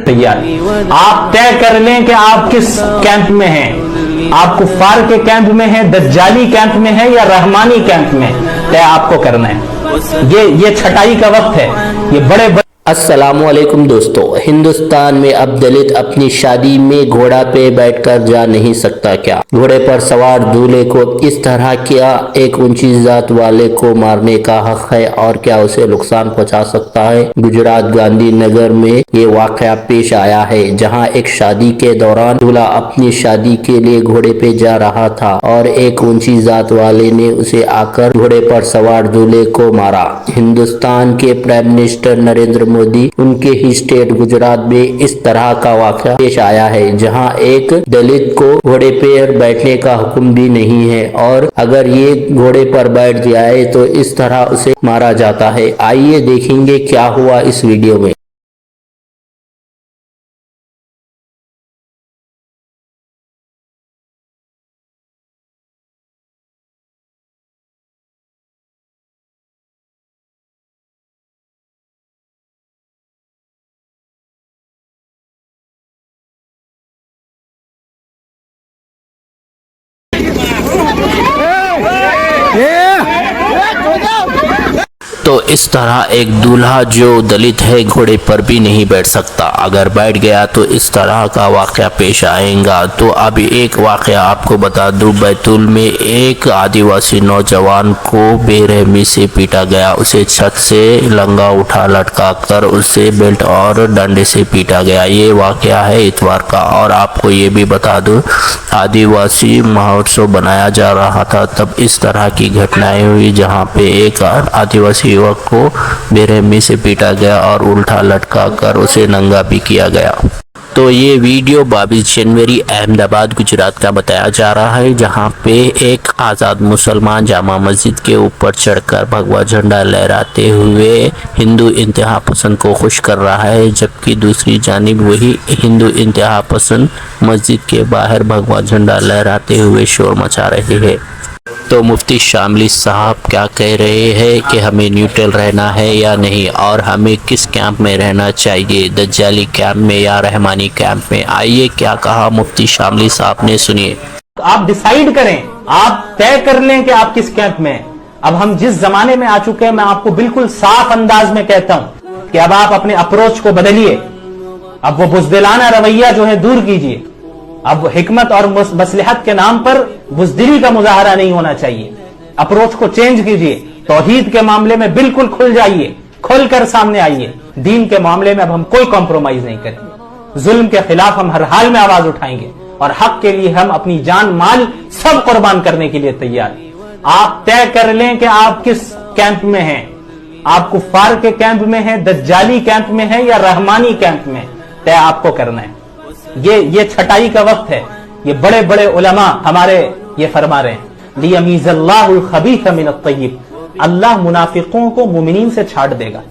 तैयार। आप तय कर लें कि आप किस कैंप में हैं, आप कुफार के कैंप में हैं, दज्जाली कैंप में हैं या रहमानी कैंप में, तय आपको करना है। ये छटाई का वक्त है। ये बड़े अस्सलामुअलैकुम दोस्तों, हिंदुस्तान में अब दलित अपनी शादी में घोड़ा पे बैठकर जा नहीं सकता क्या? घोड़े पर सवार दूल्हे को इस तरह क्या एक ऊंची जात वाले को मारने का हक है और क्या उसे नुकसान पहुंचा सकता है? गुजरात गांधीनगर में ये वाकया पेश आया है, जहां एक शादी के दौरान दूल्हा अपनी शादी के लिए घोड़े पे जा रहा था और एक ऊंची जात वाले ने उसे आकर घोड़े पर सवार दूल्हे को मारा। हिंदुस्तान के प्राइम मिनिस्टर नरेंद्र मोदी, उनके ही स्टेट गुजरात में इस तरह का वाकया पेश आया है, जहां एक दलित को घोड़े पर बैठने का हुक्म भी नहीं है और अगर ये घोड़े पर बैठ जाए तो इस तरह उसे मारा जाता है। आइए देखेंगे क्या हुआ इस वीडियो में। तो इस तरह एक दूल्हा जो दलित है घोड़े पर भी नहीं बैठ सकता, अगर बैठ गया तो इस तरह का वाकया पेश आएगा। तो अभी एक वाकया आपको बता दूं, बैतूल में एक आदिवासी नौजवान को बेरहमी से पीटा गया। उसे छत से लंगा उठा लटका कर उसे बेल्ट और डंडे से पीटा गया। ये वाकया है इतवार का। और आपको ये भी बता दूं, आदिवासी महोत्सव बनाया जा रहा था तब इस तरह की घटनाएं हुई, जहां पे एक आदिवासी युवक को बेरहमी से पीटा गया और उल्टा लटका कर उसे नंगा भी किया गया। तो ये वीडियो 22 जनवरी अहमदाबाद गुजरात का बताया जा रहा है, जहां पे एक आज़ाद मुसलमान जामा मस्जिद के ऊपर चढ़कर भगवा झंडा लहराते हुए हिंदू इंतहा पसंद को खुश कर रहा है, जबकि दूसरी जानिब वही हिंदू इंतहा पसंद मस्जिद के बाहर भगवा झंडा लहराते हुए शोर मचा रहे हैं। तो मुफ्ती शामली साहब क्या कह रहे हैं कि हमें न्यूट्रल रहना है या नहीं, और हमें किस कैंप में रहना चाहिए, दज्जाली कैंप में या रहमानी कैंप में? आइए क्या कहा मुफ्ती शामली साहब ने, सुनिए। आप डिसाइड करें, आप तय कर लें कि आप किस कैंप में हैं। अब हम जिस जमाने में आ चुके हैं, मैं आपको बिल्कुल साफ अंदाज में कहता हूं कि अब आप अपने अप्रोच को बदलिए। अब वो बुज़दिलाना रवैया जो है दूर कीजिए। अब हिकमत और मसलहत के नाम पर बुज़दिली का मुजाहरा नहीं होना चाहिए। अप्रोच को चेंज कीजिए। तौहीद के मामले में बिल्कुल खुल जाइए, खुलकर सामने आइए। दीन के मामले में अब हम कोई कॉम्प्रोमाइज नहीं करेंगे। जुल्म के खिलाफ हम हर हाल में आवाज उठाएंगे और हक के लिए हम अपनी जान माल सब कुर्बान करने के लिए तैयार हैं। आप तय कर लें कि आप किस कैंप में हैं, आप कुफार के कैंप में हैं, दज्जाली कैंप में हैं या रहमानी कैंप में, तय आपको करना है। ये छटाई का वक्त है। ये बड़े बड़े उलमा हमारे ये फरमा रहे हैं, लियमीज़ल्लाहुल खबीथ मिनत तय्यिब, अल्लाह मुनाफिकों को मुमिनीन से छाट देगा।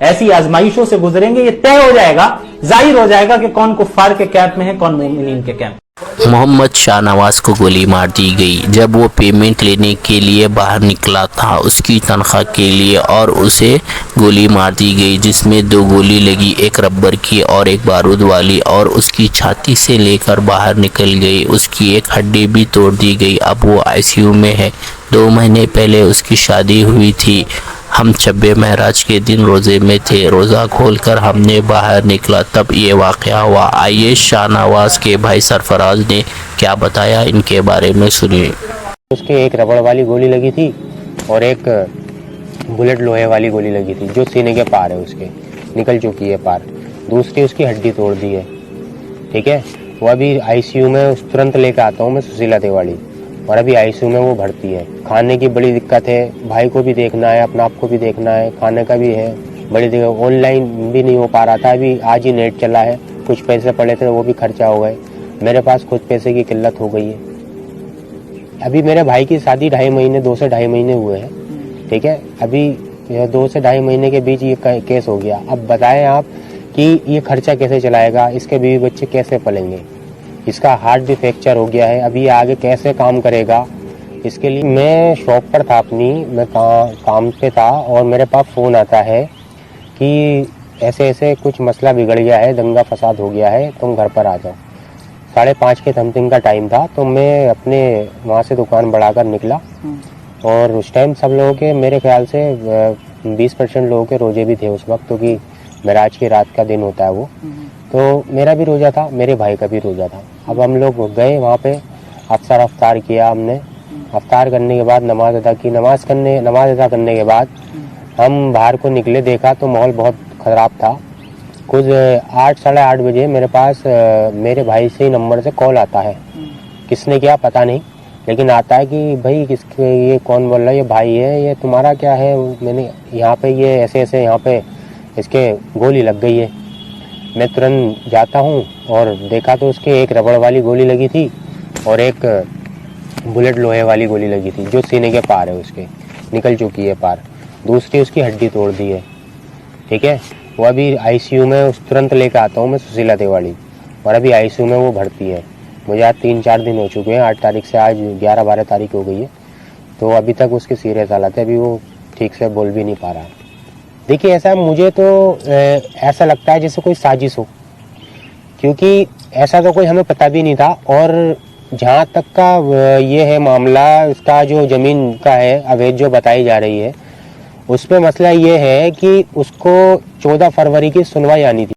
ऐसी आजमाइशों से गुजरेंगे, ये तय हो जाएगा, जाहिर हो जाएगा कि कौन कुफार के कैंप में है, कौन मुमिनीन के कैंप। मोहम्मद शाहनवाज को गोली मार दी गई जब वो पेमेंट लेने के लिए बाहर निकला था उसकी तनख्वाह के लिए, और उसे गोली मार दी गई जिसमें 2 गोली लगी, एक रबर की और एक बारूद वाली, और उसकी छाती से लेकर बाहर निकल गई। उसकी एक हड्डी भी तोड़ दी गई। अब वो आईसीयू में है। 2 महीने पहले उसकी शादी हुई थी। हम शब्बे महराज के दिन रोज़े में थे, रोज़ा खोलकर हमने बाहर निकला तब ये वाक़या हुआ। आइए शाहनवाज के भाई सरफराज ने क्या बताया इनके बारे में, सुनिए। उसके एक रबड़ वाली गोली लगी थी और एक बुलेट लोहे वाली गोली लगी थी जो सीने के पार है, उसके निकल चुकी है पार। दूसरी उसकी हड्डी तोड़ दी है। ठीक है, वो अभी आईसीयू में, तुरंत लेकर आता हूँ मैं सुशीला तिवारी, और अभी आईसीयू में वो भर्ती है। खाने की बड़ी दिक्कत है, भाई को भी देखना है, अपना आप को भी देखना है, खाने का भी है बड़ी दिक्कत। ऑनलाइन भी नहीं हो पा रहा था, अभी आज ही नेट चला है, कुछ पैसे पड़े थे वो भी खर्चा हो गए। मेरे पास खुद पैसे की किल्लत हो गई है। अभी मेरे भाई की शादी 2.5 महीने 2 से 2.5 महीने हुए हैं। ठीक है, अभी 2 से 2.5 महीने के बीच ये केस हो गया। अब बताएं आप कि ये खर्चा कैसे चलाएगा, इसके बीवी बच्चे कैसे पलेंगे? इसका हार्ट भी फ्रैक्चर हो गया है, अभी आगे कैसे काम करेगा? इसके लिए मैं शॉप पर था अपनी, मैं काम पे था और मेरे पास फ़ोन आता है कि ऐसे ऐसे कुछ मसला बिगड़ गया है, दंगा फसाद हो गया है, तुम घर पर आ जाओ। 5:30 के समथिंग का टाइम था, तो मैं अपने वहाँ से दुकान बढ़ाकर निकला और उस टाइम सब लोगों के मेरे ख्याल से 20% लोगों के रोजे भी थे उस वक्त, क्योंकि मेराज की रात का दिन होता है वो। तो मेरा भी रोज़ा था, मेरे भाई का भी रोज़ा था। अब हम लोग गए वहाँ पे, अफ्तार किया हमने। अफ्तार करने के बाद नमाज अदा की। नमाज अदा करने के बाद हम बाहर को निकले, देखा तो माहौल बहुत ख़राब था। कुछ 8 साढ़े 8 बजे मेरे पास मेरे भाई से ही नंबर से कॉल आता है। किसने किया पता नहीं, लेकिन आता है कि भाई किसके, ये कौन बोल रहा है, ये भाई है, ये तुम्हारा क्या है, मैंने यहाँ पे ये ऐसे ऐसे यहाँ पे इसके गोली लग गई है। मैं तुरंत जाता हूँ और देखा तो उसके एक रबड़ वाली गोली लगी थी और एक बुलेट लोहे वाली गोली लगी थी, जो सीने के पार है, उसके निकल चुकी है पार। दूसरी उसकी हड्डी तोड़ दी है। ठीक है, वो अभी आईसीयू में, उस तुरंत लेकर आता हूँ मैं सुशीला तिवारी, और अभी आईसीयू में वो भर्ती है। मुझे आज 3-4 दिन हो चुके हैं, 8 तारीख से आज 11-12 तारीख हो गई है, तो अभी तक उसकी सीरियस हालत है, अभी वो ठीक से बोल भी नहीं पा रहा है। देखिए ऐसा मुझे तो ऐसा लगता है जैसे कोई साजिश हो, क्योंकि ऐसा तो कोई हमें पता भी नहीं था। और जहाँ तक का ये है मामला, इसका जो ज़मीन का है अवैध जो बताई जा रही है, उसमें मसला ये है कि उसको 14 फरवरी की सुनवाई आनी थी।